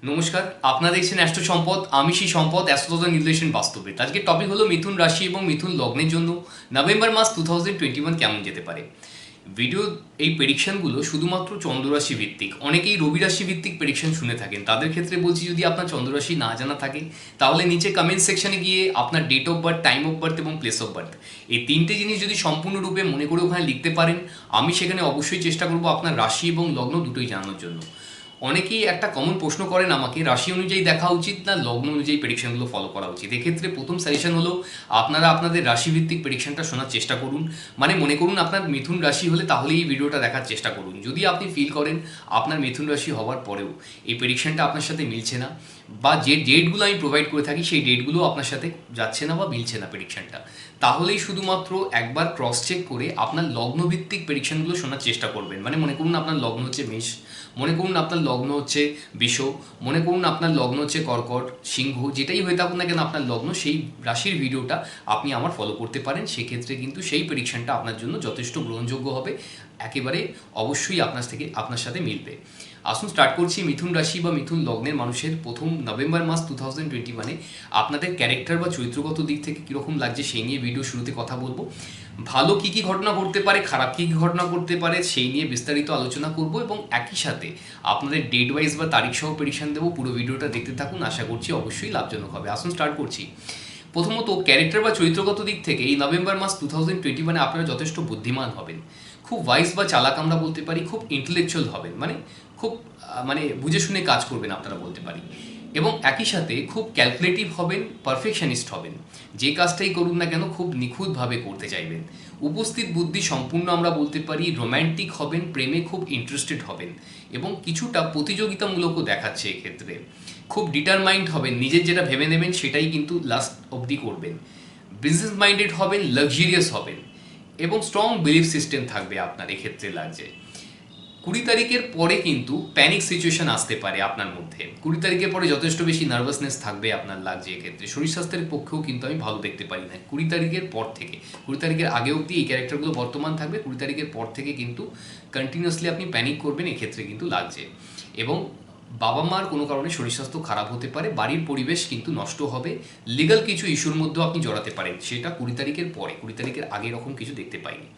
নমস্কার, আপনারা দেখছেন অ্যাস্ট্রো সম্পদ। আমি সেই সম্পদ, অ্যাস্ট্রোলজার নির্দেশন বাস্তবিক। আজকের টপিক হলো মিথুন রাশি এবং মিথুন লগ্নের জন্য নভেম্বর মাস 2021 কেমন যেতে পারে। ভিডিও এই প্রেডিকশনগুলো শুধুমাত্র চন্দ্ররাশি ভিত্তিক। অনেকেই রবি রাশি ভিত্তিক প্রেডিকশন শুনে থাকেন, তাদের ক্ষেত্রে বলছি যদি আপনার চন্দ্ররাশি না জানা থাকে তাহলে নিচে কমেন্ট সেকশনে গিয়ে আপনার date of birth, time of birth এবং প্লেস অফ বার্থ এই তিনটে জিনিস যদি সম্পূর্ণরূপে মনে করে ওখানে লিখতে পারেন, আমি সেখানে অবশ্যই চেষ্টা করব আপনার রাশি এবং লগ্ন দুটোই জানানোর জন্য। অনেকেই একটা কমন প্রশ্ন করেন আমাকে, রাশি অনুযায়ী দেখা উচিত না লগ্ন অনুযায়ী প্রেডিকশনগুলো ফলো করা উচিত। এক্ষেত্রে প্রথম সাজেশন হলো আপনারা আপনাদের রাশিভিত্তিক প্রেডিকশনটা শোনার চেষ্টা করুন। মানে মনে করুন আপনার মিথুন রাশি হলে তাহলে এই ভিডিওটা দেখার চেষ্টা করুন। যদি আপনি ফিল করেন আপনার মিথুন রাশি হওয়ার পরেও এই প্রেডিকশনটা আপনার সাথে মিলছে না, বা যে ডেটগুলো আমি প্রোভাইড করে থাকি সেই ডেটগুলো আপনার সাথে যাচ্ছে না বা মিলছে না প্রেডিকশনটা, তাহলেই শুধুমাত্র একবার ক্রস চেক করে আপনার লগ্নভিত্তিক প্রেডিকশনগুলো শোনার চেষ্টা করবেন। মানে মনে করুন আপনার লগ্ন হচ্ছে মেষ, মনে করুন আপনার লগ্ন হচ্ছে বৃষ, মনে করুন আপনার লগ্ন হচ্ছে কর্কট, সিংহ, যেটাই হয়ে থাকুন না কেন আপনার লগ্ন, সেই রাশির ভিডিওটা আপনি আমার ফলো করতে পারেন। সেক্ষেত্রে কিন্তু সেই প্রেডিকশনটা আপনার জন্য যথেষ্ট গ্রহণযোগ্য হবে, একেবারে অবশ্যই আপনার সাথে মিলবে। আসুন স্টার্ট করছি মিথুন রাশি বা মিথুন লগ্নের মানুষের প্রথম নভেম্বর মাস 2021 আপনাদের ক্যারেক্টার বা চরিত্রগত দিক থেকে কীরকম লাগছে সেই নিয়ে ভিডিও শুরুতে কথা বলবো। ভালো কী কী ঘটনা ঘটতে পারে, খারাপ কী কী ঘটনা ঘটতে পারে সেই নিয়ে বিস্তারিত আলোচনা করব, এবং একই সাথে আপনাদের ডেট ওয়াইজ বা তারিখ সহ প্রেডিকশন দেবো। পুরো ভিডিওটা দেখতে থাকুন, আশা করছি অবশ্যই লাভজনক হবে। আসুন স্টার্ট করছি। প্রথমত ক্যারেক্টার বা চরিত্রগত দিক থেকে এই নভেম্বর মাস 2021 আপনারা যথেষ্ট বুদ্ধিমান হবেন, খুব ওয়াইজ বা চালাক আমরা বলতে পারি, খুব ইন্টেলেকচুয়াল হবেন, মানে খুব বুঝে শুনে কাজ করবেন আপনারা বলতে পারি, এবং একই সাথে খুব ক্যালকুলেটিভ হবেন, পারফেকশনিস্ট হবেন। যে কাজটাই করুন না কেন খুব নিখুঁতভাবে করতে চাইবেন। উপস্থিত বুদ্ধি সম্পূর্ণ আমরা বলতে পারি, রোম্যান্টিক হবেন, প্রেমে খুব ইন্টারেস্টেড হবেন, এবং কিছুটা প্রতিযোগিতামূলকও দেখাচ্ছে এক্ষেত্রে। খুব ডিটারমাইন্ড হবেন, নিজের যেটা ভেবে নেবেন সেটাই কিন্তু লাস্ট অবধি করবেন। বিজনেস মাইন্ডেড হবেন, লাক্সারিয়াস হবেন, এবং স্ট্রং বিলিফ সিস্টেম থাকবে আপনার এক্ষেত্রে লাগছে। 20 তারিখের পরে কিন্তু প্যানিক সিচুয়েশন আসতে পারে আপনার মধ্যে। 20 তারিখের পরে যথেষ্ট বেশি নার্ভাসনেস থাকবে আপনার লাগছে এক্ষেত্রে। শরীর স্বাস্থ্যের পক্ষেও কিন্তু আমি ভালো দেখতে পারি না 20 তারিখের পর থেকে। 20 তারিখের আগে অবধি এই ক্যারেক্টারগুলো বর্তমান থাকবে, 20 তারিখের পর থেকে কিন্তু কন্টিনিউয়াসলি আপনি প্যানিক করবেন এক্ষেত্রে কিন্তু লাগছে। এবং বাবা মার কোনো কারণে শরীর স্বাস্থ্য খারাপ হতে পারে, বাড়ির পরিবেশ কিন্তু নষ্ট হবে, লিগাল কিছু ইস্যুর মধ্যেও আপনি জড়াতে পারেন, সেটা 20 তারিখের পরে। 20 তারিখের আগে এরকম কিছু দেখতে পাইনি।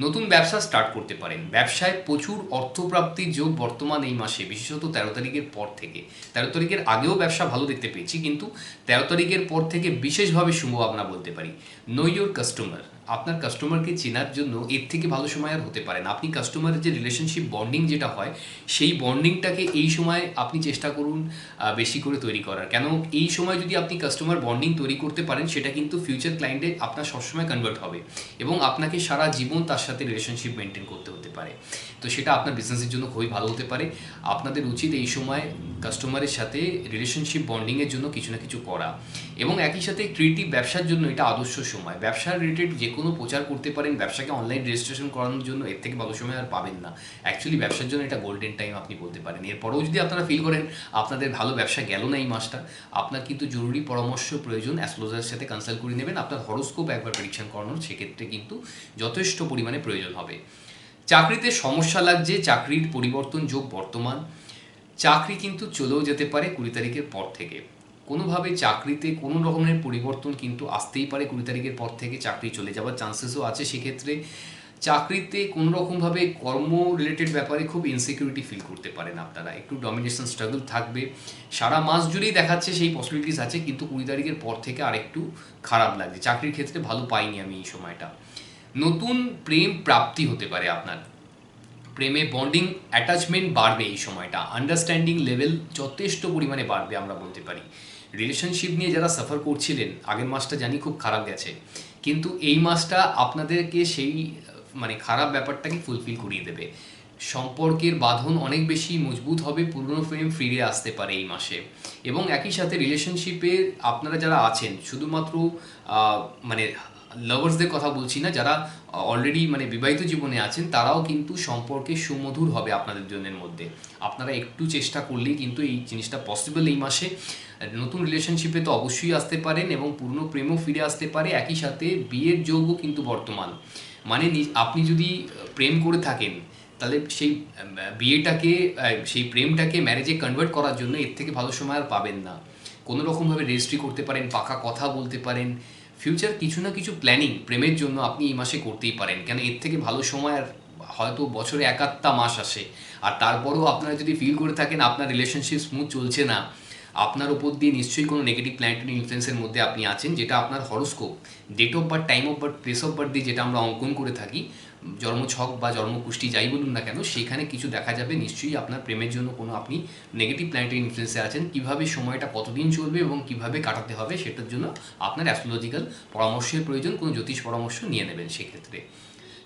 নতুন ব্যবসা স্টার্ট করতে পারেন, ব্যবসায় প্রচুর অর্থপ্রাপ্তির যোগ বর্তমান এই মাসে, বিশেষত 13 তারিখের পর থেকে। 13 তারিখের আগেও ব্যবসা ভালো দেখতে পেয়েছি, কিন্তু 13 তারিখের পর থেকে বিশেষভাবে শুভ আমরা বলতে পারি। নো ইয়োর কাস্টমার, আপনার কাস্টমারকে চেনার জন্য এর থেকে ভালো সময় আর হতে পারে না। আপনি কাস্টমারের যে রিলেশনশিপ বন্ডিং যেটা হয়, সেই বন্ডিংটাকে এই সময় আপনি চেষ্টা করুন বেশি করে তৈরি করার। কেন এই সময় যদি আপনি কাস্টমার বন্ডিং তৈরি করতে পারেন, সেটা কিন্তু ফিউচার ক্লায়েন্টে আপনার সবসময় কনভার্ট হবে, এবং আপনাকে সারা জীবন তার সাথে রিলেশনশিপ মেনটেন করতে হতে পারে। তো সেটা আপনার বিজনেসের জন্য খুবই ভালো হতে পারে। আপনাদের উচিত এই সময় কাস্টমারের সাথে রিলেশনশিপ বন্ডিংয়ের জন্য কিছু না কিছু করা, এবং একই সাথে ক্রিয়েটিভ ব্যবসার জন্য এটা আদর্শ সময়। ব্যবসা রিলেটেড যে কোনো প্রচার করতে পারেন, ব্যবসাকে অনলাইন রেজিস্ট্রেশন করানোর জন্য এর থেকে ভালো সময় আর পাবেন না। অ্যাকচুয়ালি ব্যবসার জন্য এটা গোল্ডেন টাইম আপনি বলতে পারেন। এরপরেও যদি আপনারা ফিল করেন আপনাদের ভালো ব্যবসা গেল না এই মাসটা, আপনার কিন্তু জরুরি পরামর্শ প্রয়োজন, অ্যাস্ট্রোলজারের সাথে কনসাল্ট করে নেবেন। আপনার হরোস্কোপ একবার প্রেডিকশন করানোর সেক্ষেত্রে কিন্তু যথেষ্ট পরিমাণে প্রয়োজন হবে। চাকরিতে সমস্যা লাগছে, চাকরির পরিবর্তন যোগ বর্তমান। চাকরি কিন্তু চলেও যেতে পারে 20 তারিখের পর থেকে। কোনোভাবে চাকরিতে কোনো রকমের পরিবর্তন কিন্তু আসতেই পারে 20 তারিখের পর থেকে, চাকরি চলে যাওয়ার চান্সেসও আছে। সেক্ষেত্রে চাকরিতে কোনো রকমভাবে কর্ম রিলেটেড ব্যাপারে খুব ইনসিকিউরিটি ফিল করতে পারেন আপনারা, একটু ডমিনেশন স্ট্রাগল থাকবে। সারা মাস জুড়েই দেখাচ্ছে সেই পসিবিলিটিস আছে, কিন্তু 20 তারিখের পর থেকে আর একটু খারাপ লাগছে। চাকরির ক্ষেত্রে ভালো পাইনি আমি এই সময়টা। নতুন প্রেম প্রাপ্তি হতে পারে আপনার, প্রেমে বন্ডিং অ্যাটাচমেন্ট বাড়বে এই সময়টা, আন্ডারস্ট্যান্ডিং লেভেল যথেষ্ট পরিমাণে বাড়বে আমরা বলতে পারি। রিলেশনশিপ নিয়ে যারা সাফার করছিলেন, আগের মাসটা জানি খুব খারাপ গেছে, কিন্তু এই মাসটা আপনাদেরকে সেই খারাপ ব্যাপারটাকে ফুলফিল করিয়ে দেবে। সম্পর্কের বাঁধন অনেক বেশি মজবুত হবে, পুরনো প্রেম ফিরে আসতে পারে এই মাসে। এবং একই সাথে রিলেশনশিপে আপনারা যারা আছেন, শুধুমাত্র মানে লাভার্সদের কথা বলছি না, যারা অলরেডি বিবাহিত জীবনে আছেন, তারাও কিন্তু সম্পর্কে সুমধুর হবে আপনাদের জনের মধ্যে। আপনারা একটু চেষ্টা করলেই কিন্তু এই জিনিসটা পসিবল এই মাসে। নতুন রিলেশনশিপে তো অবশ্যই আসতে পারেন, এবং পুরনো প্রেমও ফিরে আসতে পারে। একই সাথে বিয়ের যোগও কিন্তু বর্তমান, আপনি যদি প্রেম করে থাকেন তাহলে সেই বিয়েটাকে সেই প্রেমটাকে ম্যারেজে কনভার্ট করার জন্য এর থেকে ভালো সময় আর পাবেন না। কোনো রকমভাবে রেজিস্ট্রি করতে পারেন, পাকা কথা বলতে পারেন, ফিউচার কিছু না কিছু প্ল্যানিং প্রেমের জন্য আপনি এই মাসে করতেই পারেন। কেন এর থেকে ভালো সময় আর হয়তো বছরে এক আধটা মাস আসে, আর তারপরেও আপনারা যদি ফিল করে থাকেন আপনার রিলেশনশিপ স্মুথ চলছে না, আপনার ওপর দিয়ে নিশ্চয়ই কোনো নেগেটিভ প্ল্যানেটারি ইনফ্লুয়েন্সের মধ্যে আপনি আছেন, যেটা আপনার horoscope, date of birth, time of birth, place of birth দিয়ে যেটা আমরা অঙ্কন করে থাকি, জন্মছক বা জন্মকুষ্টি যাই বলুন না কেন, সেখানে কিছু দেখা যাবে নিশ্চয়ই আপনার প্রেমের জন্য কোনো আপনি নেগেটিভ প্ল্যানেটারি ইনফ্লুয়েন্সে আছেন। কীভাবে সময়টা কতদিন চলবে এবং কীভাবে কাটাতে হবে সেটার জন্য আপনার অ্যাস্ট্রোলজিক্যাল পরামর্শের প্রয়োজন, কোনো জ্যোতিষ পরামর্শ নিয়ে নেবেন সেক্ষেত্রে।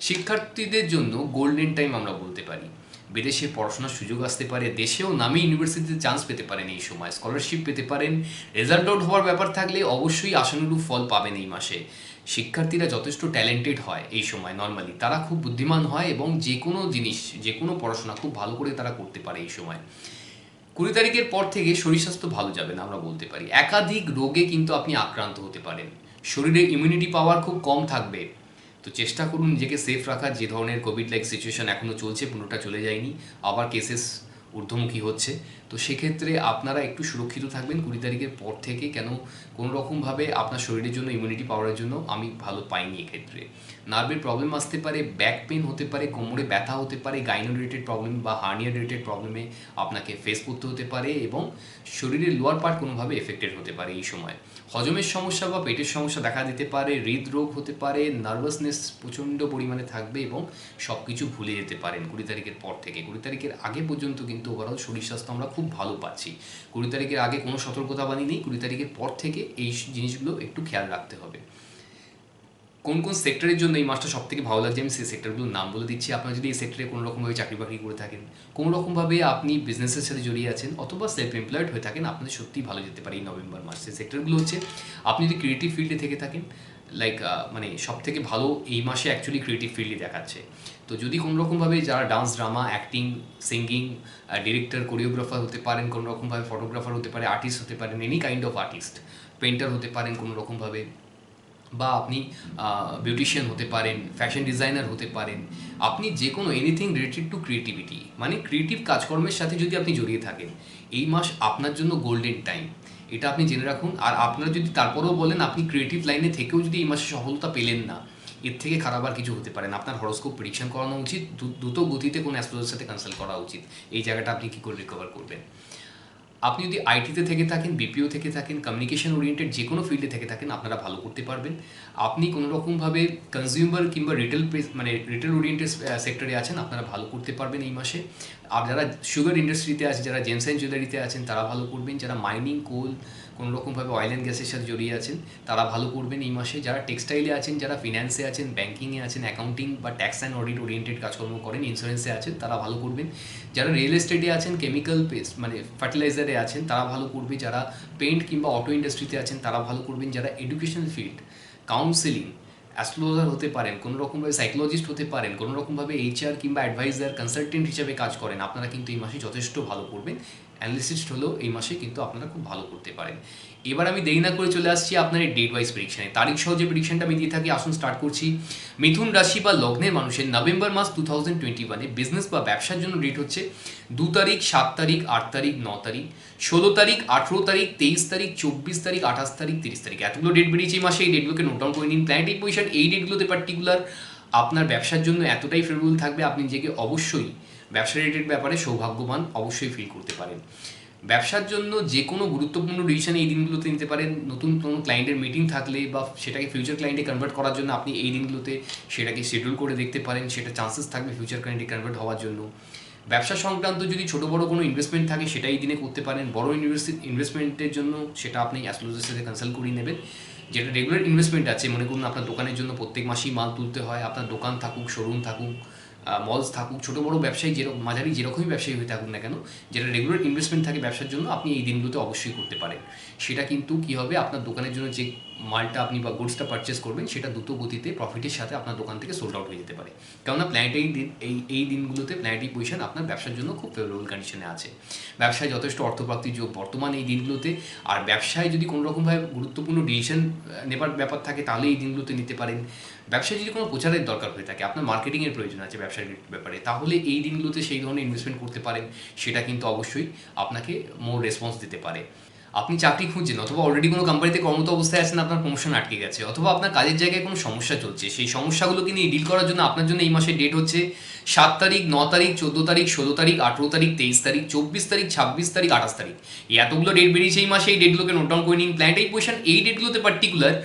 শিক্ষার্থীদের জন্য গোল্ডেন টাইম আমরা বলতে পারি। বিদেশে পড়াশোনার সুযোগ আসতে পারে, দেশেও নামী ইউনিভার্সিটিতে চান্স পেতে পারেন এই সময়, স্কলারশিপ পেতে পারেন। রেজাল্ট আউট হওয়ার ব্যাপার থাকলে অবশ্যই আশানুরূপ ফল পাবেন এই মাসে। শিক্ষার্থীরা যথেষ্ট ট্যালেন্টেড হয় এই সময়, নর্মালি তারা খুব বুদ্ধিমান হয় এবং যে কোনো জিনিস, যে কোনো পড়াশোনা খুব ভালো করে তারা করতে পারে এই সময়। 20 তারিখের পর থেকে শরীর স্বাস্থ্য ভালো যাবে না আমরা বলতে পারি। একাধিক রোগে কিন্তু আপনি আক্রান্ত হতে পারেন, শরীরে ইমিউনিটি পাওয়ার খুব কম থাকবে। তো চেষ্টা করুন নিজেকে সেফ রাখার। যে ধরনের কোভিড লাইক সিচুয়েশন এখনও চলছে, পুরোটা চলে যায়নি, আবার কেসেস ঊর্ধ্বমুখী হচ্ছে, তো সেক্ষেত্রে আপনারা একটু সুরক্ষিত থাকবেন 20 তারিখের পর থেকে। কেন কোনো রকমভাবে আপনার শরীরের জন্য ইমিউনিটি পাওয়ারের জন্য আমি ভালো পাইনি এক্ষেত্রে। নার্ভের প্রবলেম আসতে পারে, ব্যাক পেন হতে পারে, কোমরে ব্যথা হতে পারে, গাইনো রিলেটেড প্রবলেম বা হার্নিয়া রিলেটেড প্রবলেমে আপনাকে ফেস করতে হতে পারে এবং শরীরের লোয়ার পার্ট কোনোভাবে এফেক্টেড হতে পারে এই সময়। হজমের সমস্যা বা পেটের সমস্যা দেখা দিতে পারে, হৃদরোগ হতে পারে, নার্ভাসনেস প্রচণ্ড পরিমাণে থাকবে এবং সব কিছু ভুলে যেতে পারেন 20 তারিখের পর থেকে। 20 তারিখের আগে পর্যন্ত কিন্তু ওভারঅল শরীর স্বাস্থ্য আমরা খুব ভালো পাচ্ছি। 20 তারিখের আগে কোনো সতর্কতাবাণী নেই, 20 তারিখের পর থেকে এই জিনিসগুলো একটু খেয়াল রাখতে হবে। কোন কোন সেক্টরের জন্য এই মাসটা সবথেকে ভালো লাগছে আমি সেই সেক্টরগুলোর নাম বলে দিচ্ছি। আপনারা যদি এই সেক্টরে কোনো রকমভাবে চাকরি বাকরি করে থাকেন, কোনো রকমভাবে আপনি বিজনেসের সাথে জড়িয়ে আছেন অথবা সেলফ এমপ্লয়েড হয়ে থাকেন, আপনাদের সত্যিই ভালো যেতে পারে এই নভেম্বর মাস। সেই সেক্টরগুলো হচ্ছে, আপনি যদি ক্রিয়েটিভ ফিল্ডে থেকে থাকেন, লাইক মানে সব থেকে ভালো এই মাসে অ্যাকচুয়ালি ক্রিয়েটিভ ফিল্ডই দেখাচ্ছে। তো যদি কোনো রকমভাবে যারা dance, drama, acting, singing, director, choreographer হতে পারেন, কোনো রকমভাবে ফটোগ্রাফার হতে পারে, আর্টিস্ট হতে পারেন, any kind of artist, painter হতে পারেন কোনো রকমভাবে, বা আপনি বিউটিশিয়ান হতে পারেন, ফ্যাশন ডিজাইনার হতে পারেন, আপনি যে কোনো এনিথিং রিলেটেড টু ক্রিয়েটিভিটি, মানে ক্রিয়েটিভ কাজকর্মের সাথে যদি আপনি জড়িয়ে থাকেন, এই মাস আপনার জন্য গোল্ডেন টাইম, এটা আপনি জেনে রাখুন। আর আপনারা যদি তারপরেও বলেন আপনি ক্রিয়েটিভ লাইনে থেকেও যদি এই মাসে সফলতা পেলেন না, এর থেকে খারাপ আর কিছু হতে পারে না। আপনার হরোস্কোপ প্রেডিকশন করানো উচিত, দ্রুত গতিতে কোনো অ্যাস্ট্রোলজারের সাথে কনসাল্ট করা উচিত। এই জায়গাটা আপনি কী করে রিকভার করবেন। আপনি যদি আইটিতে থেকে থাকেন, বিপিও থেকে থাকেন, কমিউনিকেশন ওরিয়েন্টেড যে কোনো ফিল্ডে থেকে থাকেন, আপনারা ভালো করতে পারবেন। আপনি কোনো রকমভাবে কনজিউমার কিংবা রিটেল ওরিয়েন্টেড সেক্টরে আছেন, আপনারা ভালো করতে পারবেন এই মাসে। আর যারা সুগার ইন্ডাস্ট্রিতে আছে, যারা জেমস অ্যান্ড জুয়েলারিতে আছেন, তারা ভালো করবেন। যারা মাইনিং, কোল, কোনো রকমভাবে অয়েল অ্যান্ড গ্যাসের সাথে জড়িয়ে আছেন, তারা ভালো করবেন এই মাসে। যারা টেক্সটাইলে আছেন, যারা ফিন্যান্সে আছেন, ব্যাঙ্কিংয়ে আছেন, অ্যাকাউন্টিং বা ট্যাক্স অ্যান্ড অডিট ওরিয়েন্টেড কাজকর্ম করেন, ইন্স্যুরেন্সে আছেন, তারা ভালো করবেন। যারা রিয়েল এস্টেটে আছেন, কেমিক্যাল পেস্ট মানে ফার্টিলাইজারে আছেন, তারা ভালো করবে। যারা পেইন্ট কিংবা অটো ইন্ডাস্ট্রিতে আছেন, তারা ভালো করবেন। যারা এডুকেশনাল ফিল্ড, কাউন্সেলিং, অ্যাস্ট্রোলজার হতে পারেন, কোনো রকমভাবে সাইকোলজিস্ট হতে পারেন, কোনো রকমভাবে এইচআর কিংবা অ্যাডভাইজার, কনসালটেন্ট হিসেবে কাজ করেন, আপনারা কিন্তু এই মাসে যথেষ্ট ভালো করবেন। অ্যানালিস্ট হলেও এই মাসে কিন্তু আপনারা খুব ভালো করতে পারেন। এবার আমি দেরি না করে চলে আসছি আপনার এই ডেট ওয়াইজ প্রেডিকশানে। তারিখ সহ যে প্রেডিকশনটা আমি দিয়ে থাকি, আসুন স্টার্ট করছি। মিথুন রাশি বা লগ্নের মানুষের নভেম্বর মাস 2021 বিজনেস বা ব্যবসার জন্য ডেট হচ্ছে 2 তারিখ, 7 তারিখ, 8 তারিখ, 9 তারিখ, 16 তারিখ, 18 তারিখ, 23 তারিখ, 24 তারিখ, 28 তারিখ, 30 তারিখ, এতগুলো ডেট বেরিয়েছে এই মাসে। এই ডেটগুলোকে নোট ডাউন করে নিন। প্ল্যানেটারি পজিশন এই ডেটগুলোতে পার্টিকুলার আপনার ব্যবসার জন্য এতটাই ফেভারেবল থাকবে, আপনি নিজেকে অবশ্যই ব্যবসা রিলেটেড ব্যাপারে সৌভাগ্যবান অবশ্যই ফিল করতে পারেন। ব্যবসার জন্য যে কোনো গুরুত্বপূর্ণ ডিসিশন এই দিনগুলোতে নিতে পারেন। নতুন কোনো ক্লায়েন্টের মিটিং থাকলে বা সেটাকে ফিউচার ক্লায়েন্টে কনভার্ট করার জন্য আপনি এই দিনগুলোতে সেটাকে শিডিউল করে দেখতে পারেন, সেটা চান্সেস থাকবে ফিউচার ক্লায়েন্টে কনভার্ট হওয়ার জন্য। ব্যবসা সংক্রান্ত যদি ছোটো বড়ো কোনো ইনভেস্টমেন্ট থাকে সেটা এই দিনে করতে পারেন। বড় ইনভেস্টমেন্টের জন্য সেটা আপনি অ্যাস্ট্রোলজারের সাথে কনসাল্ট করিয়ে নেবেন। যেটা রেগুলার ইনভেস্টমেন্ট আছে, মনে করুন আপনার দোকানের জন্য প্রত্যেক মাসেই মাল তুলতে হয়, আপনার দোকান থাকুক, শোরুম থাকুক, মলস থাকুক, ছোটো বড়ো ব্যবসায়ী মাঝারি যেরকমই ব্যবসায়ী হয়ে থাকুক না কেন, যেটা রেগুলার ইনভেস্টমেন্ট থাকে ব্যবসার জন্য, আপনি এই দিনগুলোতে অবশ্যই করতে পারেন। সেটা কিন্তু কী হবে, আপনার দোকানের জন্য যে মালটা আপনি বা গুডসটা পারচেস করবেন সেটা দ্রুত গতিতে প্রফিটের সাথে আপনার দোকান থেকে সোল্ড আউট হয়ে যেতে পারে। কেননা প্ল্যানেটারি এই দিনগুলোতে প্ল্যানেটারি পজিশন আপনার ব্যবসার জন্য খুব ফেভারেবল কন্ডিশনে আছে। ব্যবসায় যথেষ্ট অর্থপ্রাপ্তির যোগ বর্তমান এই দিনগুলোতে। আর ব্যবসায় যদি কোনো রকমভাবে গুরুত্বপূর্ণ ডিসিশন নেবার ব্যাপার থাকে তাহলে এই দিনগুলোতে নিতে পারেন। ব্যবসায় যদি কোনো প্রচারের দরকার হয়ে থাকে, আপনার মার্কেটিংয়ের প্রয়োজন আছে ব্যবসার ব্যাপারে, তাহলে এই দিনগুলোতে সেই ধরনের ইনভেস্টমেন্ট করতে পারেন। সেটা কিন্তু অবশ্যই আপনাকে মোর রেসপন্স দিতে পারে। আপনি চাকরি খুঁজছেন অথবা অলরেডি কোনো কোম্পানিতে কর্মরত অবস্থায় আছেন, আপনার প্রমোশন আটকে গেছে, অথবা আপনার কাজের জায়গায় কোনো সমস্যা চলছে, সেই সমস্যাগুলোকে নিয়ে ডিল করার জন্য আপনার জন্য এই মাসের ডেট হচ্ছে 7 তারিখ, 9 তারিখ, 14 তারিখ, 16 তারিখ, 18 তারিখ, 23 তারিখ, 24 তারিখ, 26 তারিখ, 28 তারিখ। এই এতগুলো ডেট বেরিয়েছে এই মাসে। এই ডেটগুলোকে নোট ডাউন করে নিন। প্ল্যানেটারি পজিশন এই ডেটগুলোতে পার্টিকুলার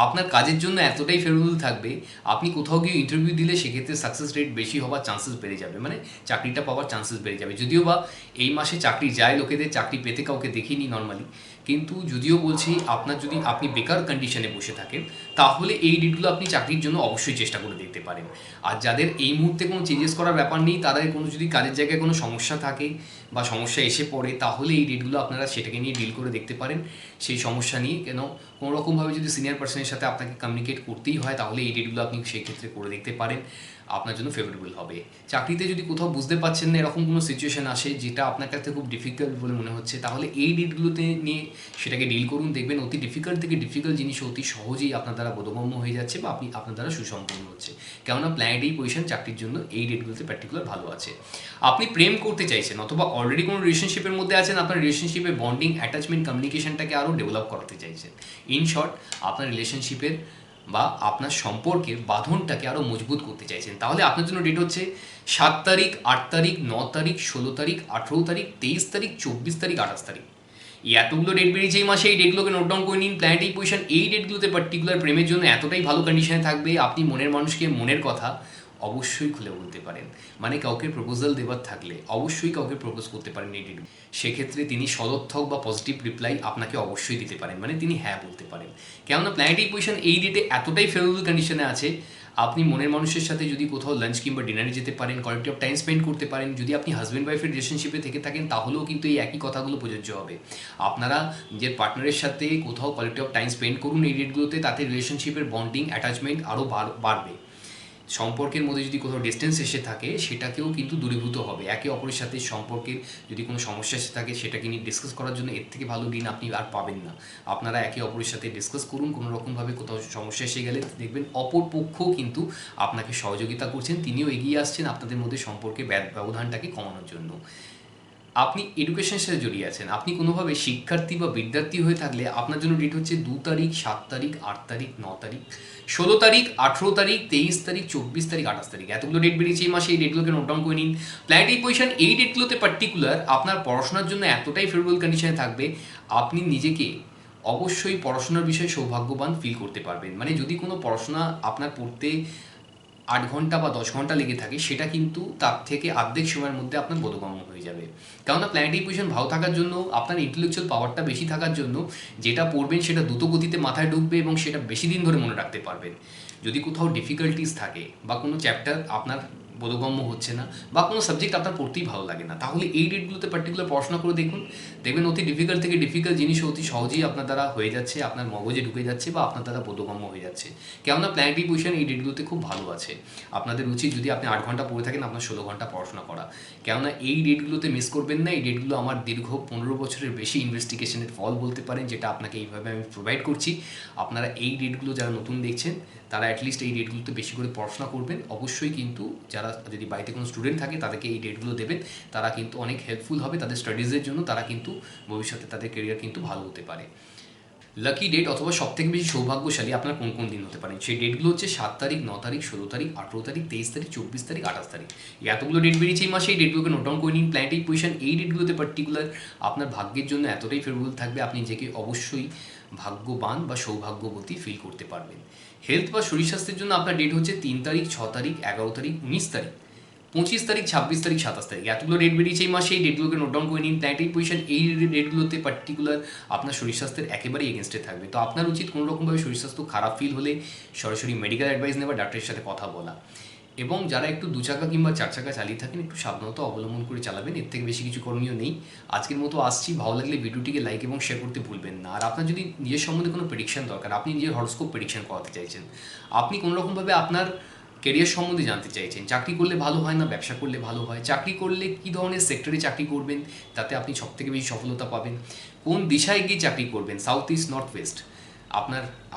আপনার কাজের জন্য এতটাই ফেভারেবল থাকবে, আপনি কোথাও গিয়ে ইন্টারভিউ দিলে সেক্ষেত্রে সাকসেস রেট বেশি হওয়ার চান্সেস বেড়ে যাবে, মানে চাকরিটা পাওয়ার চান্সেস বেড়ে যাবে। যদিও বা এই মাসে চাকরি যায় লোকেদের, চাকরি পেতে কাউকে দেখিনি নর্মালি, কিন্তু যদিও বলছি আপনার যদি আপনি বেকার কন্ডিশনে বসে থাকেন, তাহলে এই ডেটগুলো আপনি চাকরির জন্য অবশ্যই চেষ্টা করে দেখতে পারেন। আর যাদের এই মুহূর্তে কোনো চেঞ্জেস করার ব্যাপার নেই, তাদের কোনো যদি কাজের জায়গায় কোনো সমস্যা থাকে বা সমস্যা এসে পড়ে, তাহলে এই ডেটগুলো আপনারা সেটাকে নিয়ে ডিল করে দেখতে পারেন। সেই সমস্যা নিয়ে কেন কোনো রকমভাবে যদি সিনিয়র পার্সনের সাথে আপনাকে কমিউনিকেট করতেই হয়, তাহলে এই ডেটগুলো আপনি সেই ক্ষেত্রে করে দেখতে পারেন, আপনার জন্য ফেভারেবল হবে। চাকরিতে যদি কোথাও বুঝতে পারছেন না, এরকম কোনো সিচুয়েশন আসে যেটা আপনার কাছে খুব ডিফিকাল্ট বলে মনে হচ্ছে, তাহলে এই ডেটগুলোতে নিয়ে সেটাকে ডিল করুন। দেখবেন অতি ডিফিকাল্ট থেকে ডিফিকাল্ট জিনিস অতি সহজেই আপনার দ্বারা বোধগম্য হয়ে যাচ্ছে বা আপনার দ্বারা সুসম্পন্ন হচ্ছে। কেননা প্ল্যানেটারি পজিশন চাকরির জন্য এই ডেটগুলোতে পার্টিকুলার ভালো আছে। আপনি প্রেম করতে চাইছেন অথবা অলরেডি কোনো রিলেশনশিপের মধ্যে আছেন, আপনার রিলেশনশিপের বন্ডিং, অ্যাটাচমেন্ট, কমিউনিকেশনটাকে আরও ডেভেলপ করাতে চাইছেন। ইন শর্ট, আপনার রিলেশনশিপের বা আপনার সম্পর্কের বাঁধনটাকে আরও মজবুত করতে চাইছেন, তাহলে আপনার জন্য ডেট হচ্ছে 7 তারিখ, 8 তারিখ, 9 তারিখ, 16 তারিখ, 18 তারিখ, 23 তারিখ, 24 তারিখ, 28 তারিখ। এই এতগুলো ডেট বেরিয়েছে এই মাসে। এই ডেটগুলোকে নোট ডাউন করে নিন। প্ল্যানেটারি পজিশন এই ডেটগুলোতে পার্টিকুলার প্রেমের জন্য এতটাই ভালো কন্ডিশনে থাকবে, আপনি মনের মানুষকে মনের কথা অবশ্যই খুলে বলতে পারেন। মানে কাউকে প্রপোজাল দেওয়ার থাকলে অবশ্যই কাউকে প্রপোজ করতে পারেন এই ডেট। সেক্ষেত্রে তিনি সদর্থক বা পজিটিভ রিপ্লাই আপনাকে অবশ্যই দিতে পারেন, মানে তিনি হ্যাঁ বলতে পারেন। কেননা প্ল্যানেটারি পজিশন এই ডেটে এতটাই ফেভারেবল কন্ডিশনে আছে, আপনি মনের মানুষের সাথে যদি কোথাও লাঞ্চ কিংবা ডিনারে যেতে পারেন, কোয়ালিটি অফ টাইম স্পেন্ড করতে পারেন। যদি আপনি হাজব্যান্ড ওয়াইফের রিলেশনশিপে থেকে থাকেন, তাহলেও কিন্তু এই একই কথাগুলো প্রযোজ্য হবে। আপনারা নিজের পার্টনারের সাথে কোথাও কোয়ালিটি অফ টাইম স্পেন্ড করুন এই ডেটগুলোতে, তাতে রিলেশনশিপের বন্ডিং, অ্যাটাচমেন্ট আরও বাড়বে। সম্পর্কের মধ্যে যদি কোথাও ডিস্টেন্স এসে থাকে, সেটাকেও কিন্তু দূরীভূত হবে। একে অপরের সাথে সম্পর্কের যদি কোনো সমস্যা এসে থাকে, সেটাকে নিয়ে ডিসকাস করার জন্য এর থেকে ভালো দিন আপনি আর পাবেন না। আপনারা একে অপরের সাথে ডিসকাস করুন। কোনো রকমভাবে কোথাও সমস্যা এসে গেলে দেখবেন অপর পক্ষও কিন্তু আপনাকে সহযোগিতা করছেন, তিনিও এগিয়ে আসছেন আপনাদের মধ্যে সম্পর্কে ব্যবধানটাকে কমানোর জন্য। আপনি এডুকেশনের সাথে জড়িয়ে আছেন, আপনি কোনোভাবে শিক্ষার্থী বা বিদ্যার্থী হয়ে থাকলে আপনার জন্য ডেট হচ্ছে 2 তারিখ, 7 তারিখ, 8 তারিখ, 9 তারিখ, 16 তারিখ, 18 তারিখ, 23 তারিখ, 24 তারিখ, 28 তারিখ। এতগুলো ডেট বেরিয়েছে এই মাসে। এই ডেটগুলোকে নোট ডাউন করে নিন। প্ল্যানেটারি পজিশন এই ডেটগুলোতে পার্টিকুলার আপনার পড়াশোনার জন্য এতটাই ফেভারেবল কন্ডিশনে থাকবে, আপনি নিজেকে অবশ্যই পড়াশোনার বিষয়ে সৌভাগ্যবান ফিল করতে পারবেন। মানে যদি কোনো পড়াশোনা আপনার পড়তে 8 ঘন্টা বা 10 ঘন্টা লেগে থাকে, সেটা কিন্তু তার থেকে অর্ধেক সময়ের মধ্যে আপনার বোধগম্য হয়ে যাবে। কেননা প্ল্যানেটারি পজিশন ভালো থাকার জন্য, আপনার ইন্টেলেকচুয়াল পাওয়ারটা বেশি থাকার জন্য, যেটা পড়বেন সেটা দ্রুত গতিতে মাথায় ঢুকবে এবং সেটা বেশি দিন ধরে মনে রাখতে পারবেন। যদি কোথাও ডিফিকাল্টিস থাকে বা কোনো চ্যাপ্টার আপনার বোধগম্য হচ্ছে না বা কোনো সাবজেক্ট আপনার পড়তেই ভালো লাগে না, তাহলে এই ডেটগুলোতে পার্টিকুলার পড়াশোনা করে দেখুন। দেখবেন অতি ডিফিকাল্ট থেকে ডিফিকাল্ট জিনিস অতি সহজেই আপনার দ্বারা হয়ে যাচ্ছে, আপনার মগজে ঢুকে যাচ্ছে বা আপনার দ্বারা বোধগম্য হয়ে যাচ্ছে। কেননা প্ল্যানেটারি পজিশন এই ডেটগুলোতে খুব ভালো আছে। আপনাদের উচিত, যদি আপনি 8 ঘন্টা পড়ে থাকেন, আপনার 16 ঘন্টা পড়াশোনা করা। কেননা এই ডেটগুলোতে মিস করবেন না। এই ডেটগুলো আমার দীর্ঘ 15 বছরের বেশি ইনভেস্টিগেশনের ফল বলতে পারেন, যেটা আপনাকে এইভাবে আমি প্রোভাইড করছি। আপনারা এই ডেটগুলো যারা নতুন দেখছেন, তারা অ্যাটলিস্ট এই ডেটগুলোতে বেশি করে পড়াশোনা করবেন। অবশ্যই কিন্তু যারা যদি বাড়িতে কোনো স্টুডেন্ট থাকে, তাদেরকে এই ডেটগুলো দেবেন, তারা কিন্তু অনেক হেল্পফুল হবে তাদের স্টাডিজের জন্য। তারা কিন্তু ভবিষ্যতে তাদের কেরিয়ার কিন্তু ভালো হতে পারে। লাকি ডেট অথবা সবথেকে বেশি সৌভাগ্যশালী আপনার কোন কোন দিন হতে পারে, সেই ডেটগুলো হচ্ছে 7 তারিখ, 9 তারিখ, 16 তারিখ, 18 তারিখ, 23 তারিখ, 24 তারিখ, 28 তারিখ। এতগুলো ডেট বেরিয়েছে এই মাসে। এই ডেটগুলোকে নোট ডাউন করে নিন। প্ল্যানেটারি পজিশন এই ডেটগুলোতে পার্টিকুলার আপনার ভাগ্যের জন্য এতটাই ফেভারেবল থাকবে, আপনি নিজেকে অবশ্যই ভাগ্যবান বা সৌভাগ্যবতী ফিল করতে পারবেন। হেলথ বা শরীর স্বাস্থ্যের জন্য আপনার ডেট হচ্ছে 3 তারিখ, 6 তারিখ, 11 তারিখ, 19 তারিখ, 25 তারিখ, 26 তারিখ, 27 তারিখ। এতগুলো ডেট বেরিয়েছে এই মাসে। এই ডেটগুলোকে নোট ডাউন করে নিন। প্ল্যানেটারি পজিশন এই ডেটগুলোতে পার্টিকুলার আপনার শরীর স্বাস্থ্যের একেবারেই এগেনস্টে থাকবে। তো আপনার উচিত কোনো রকমভাবে শরীর স্বাস্থ্য খারাপ ফিল হলে সরাসরি মেডিকেল অ্যাডভাইস নেওয়া, ডাক্তারের সাথে কথা বলা। এবং যারা একটু 2 চাকা কিংবা 4 চাকা চালিয়ে থাকেন, একটু সাবধানতা অবলম্বন করে চালাবেন। এর থেকে বেশি কিছু করণীয় নেই। আজকের মতো আসছি। ভালো লাগলে ভিডিওটিকে লাইক এবং শেয়ার করতে ভুলবেন না। আর আপনার যদি নিজের সম্বন্ধে কোনো প্রেডিকশন দরকার, আপনি নিজের হরোস্কোপ প্রেডিকশন করাতে চাইছেন, আপনি কোনো রকমভাবে আপনার কেরিয়ার সম্বন্ধে জানতে চাইছেন, চাকরি করলে ভালো হয় না ব্যবসা করলে ভালো হয়, চাকরি করলে কী ধরনের সেক্টরে চাকরি করবেন তাতে আপনি সবথেকে বেশি সফলতা পাবেন, কোন দিশায় গিয়ে চাকরি করবেন, সাউথ ইস্ট, নর্থ ওয়েস্ট,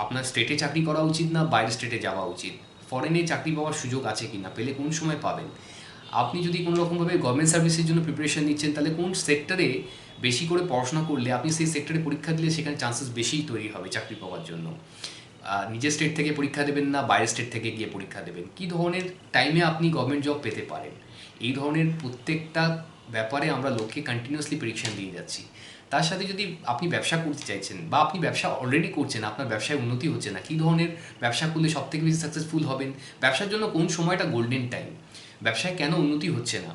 আপনার স্টেটে চাকরি করা উচিত না বাইরের স্টেটে যাওয়া উচিত, ফরেনে চাকরি পাওয়ার সুযোগ আছে কি না, পেলে কোন সময় পাবেন। আপনি যদি কোনো রকমভাবে গভর্নমেন্ট সার্ভিসের জন্য প্রিপারেশন নিচ্ছেন, তাহলে কোন সেক্টরে বেশি করে পড়াশোনা করলে আপনি সেই সেক্টরে পরীক্ষা দিলে সেখানে চান্সেস বেশিই তৈরি হবে চাকরি পাওয়ার জন্য। নিজের স্টেট থেকে পরীক্ষা দেবেন না বাইরের স্টেট থেকে গিয়ে পরীক্ষা দেবেন, কী ধরনের টাইমে আপনি গভর্নমেন্ট জব পেতে পারেন, এই ধরনের প্রত্যেকটা ব্যাপারে আমরা লক্ষ্যে কন্টিনিউয়াসলি প্রেডিকশন দিয়ে যাচ্ছি। তার সাথে যদি আপনি ব্যবসা করতে চাইছেন বা আপনি ব্যবসা অলরেডি করছেন, আপনার ব্যবসায় উন্নতি হচ্ছে না, কী ধরনের ব্যবসা করলে সবথেকে বেশি সাকসেসফুল হবেন, ব্যবসার জন্য কোন সময়টা গোল্ডেন টাইম, ব্যবসায় কেন উন্নতি হচ্ছে না,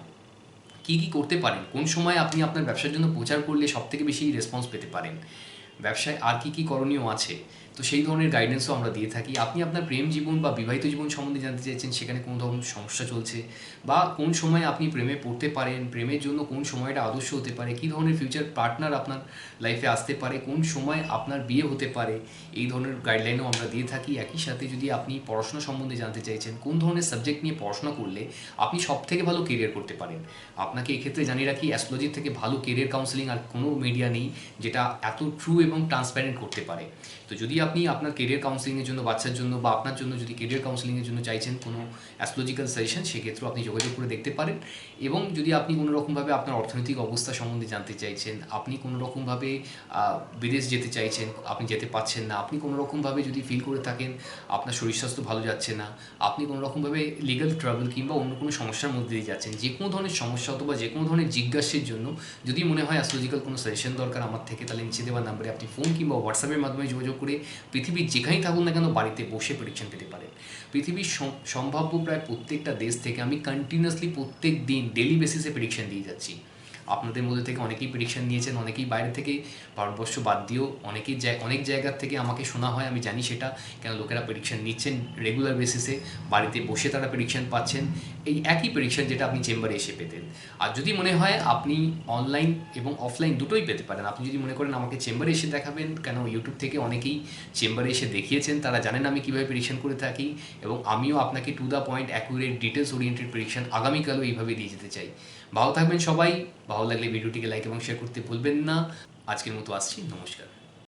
কী কী করতে পারেন, কোন সময় আপনি আপনার ব্যবসার জন্য প্রচার করলে সবথেকে বেশি রেসপন্স পেতে পারেন, ব্যবসায় আর কী কী করণীয় আছে, তো সেই ধরনের গাইডেন্সও আমরা দিয়ে থাকি। আপনি আপনার প্রেম জীবন বা বিবাহিত জীবন সম্বন্ধে জানতে চাইছেন, সেখানে কোন ধরনের সমস্যা চলছে বা কোন সময় আপনি প্রেমে পড়তে পারেন, প্রেমের জন্য কোন সময়টা আদর্শ হতে পারে, কী ধরনের ফিউচার পার্টনার আপনার লাইফে আসতে পারে, কোন সময় আপনার বিয়ে হতে পারে, এই ধরনের গাইডলাইনও আমরা দিয়ে থাকি। একই সাথে যদি আপনি পড়াশোনা সম্বন্ধে জানতে চাইছেন, কোন ধরনের সাবজেক্ট নিয়ে পড়াশোনা করলে আপনি সবথেকে ভালো কেরিয়ার করতে পারেন, আপনাকে এক্ষেত্রে জানিয়ে রাখি অ্যাস্ট্রোলজির থেকে ভালো কেরিয়ার কাউন্সেলিং আর কোনো মিডিয়া নেই যেটা এত ট্রু এবং ট্রান্সপ্যারেন্ট করতে পারে। তো যদি আপনি আপনার কেরিয়ার কাউন্সেলিংয়ের জন্য, বাচ্চার জন্য বা আপনার জন্য যদি কেরিয়ার কাউন্সেলিংয়ের জন্য চাইছেন কোনো অ্যাস্ট্রোলজিক্যাল সাজেশন, সেক্ষেত্রেও আপনি যোগাযোগ করে দেখতে পারেন। এবং যদি আপনি কোনো রকমভাবে আপনার অর্থনৈতিক অবস্থা সম্বন্ধে জানতে চাইছেন, আপনি কোনো রকমভাবে বিদেশ যেতে চাইছেন, আপনি যেতে পারছেন না, আপনি কোনো রকমভাবে যদি ফিল করে থাকেন আপনার শরীর স্বাস্থ্য ভালো যাচ্ছে না, আপনি কোনো রকমভাবে লিগাল ট্রাভেল কিংবা অন্য কোনো সমস্যার মধ্যে দিয়ে যাচ্ছেন, যে কোনো ধরনের সমস্যা অথবা যে কোনো ধরনের জিজ্ঞাসার জন্য যদি মনে হয় অ্যাস্ট্রোলজিক্যাল কোনো সাজেশন দরকার আমার থেকে, তাহলে নিচে দেওয়া নাম্বারে আপনি ফোন কিংবা হোয়াটসঅ্যাপের মাধ্যমে যোগাযোগ করে পৃথিবীর যেখানেই থাকুন না কেন বাড়িতে বসে প্রেডিকশন পেতে পারেন। পৃথিবীর সম্ভাব্য প্রায় প্রত্যেকটা দেশ থেকে আমি কন্টিনিউয়াসলি প্রত্যেক দিন ডেলি বেসিসে প্রেডিকশন দিয়ে যাচ্ছি। আপনাদের মধ্যে থেকে অনেকেই প্রেডিকশন নিয়েছেন, অনেকেই বাইরে থেকে, ভারতবর্ষ বাদ দিয়েও অনেকেই অনেক জায়গার থেকে আমাকে শোনা হয়, আমি জানি সেটা, কেন লোকেরা প্রেডিকশন নিচ্ছেন রেগুলার বেসিসে, বাড়িতে বসে তারা প্রেডিকশন পাচ্ছেন, এই একই প্রেডিকশন যেটা আপনি চেম্বারে এসে পেতেন। আর যদি মনে হয় আপনি অনলাইন এবং অফলাইন দুটোই পেতে পারেন, আপনি যদি মনে করেন আমাকে চেম্বারে এসে দেখাবেন, কেন ইউটিউব থেকে অনেকেই চেম্বারে এসে দেখিয়েছেন, তারা জানেন আমি কীভাবে প্রেডিকশন করে থাকি, এবং আমিও আপনাকে to the point accurate details oriented prediction আগামীকালও এইভাবে দিয়ে যেতে চাই। ভালো থাকবেন সবাই, ভালো লাগলে ভিডিওটিকে লাইক এবং শেয়ার করতে ভুলবেন না। আজকের মতো আসছি, নমস্কার।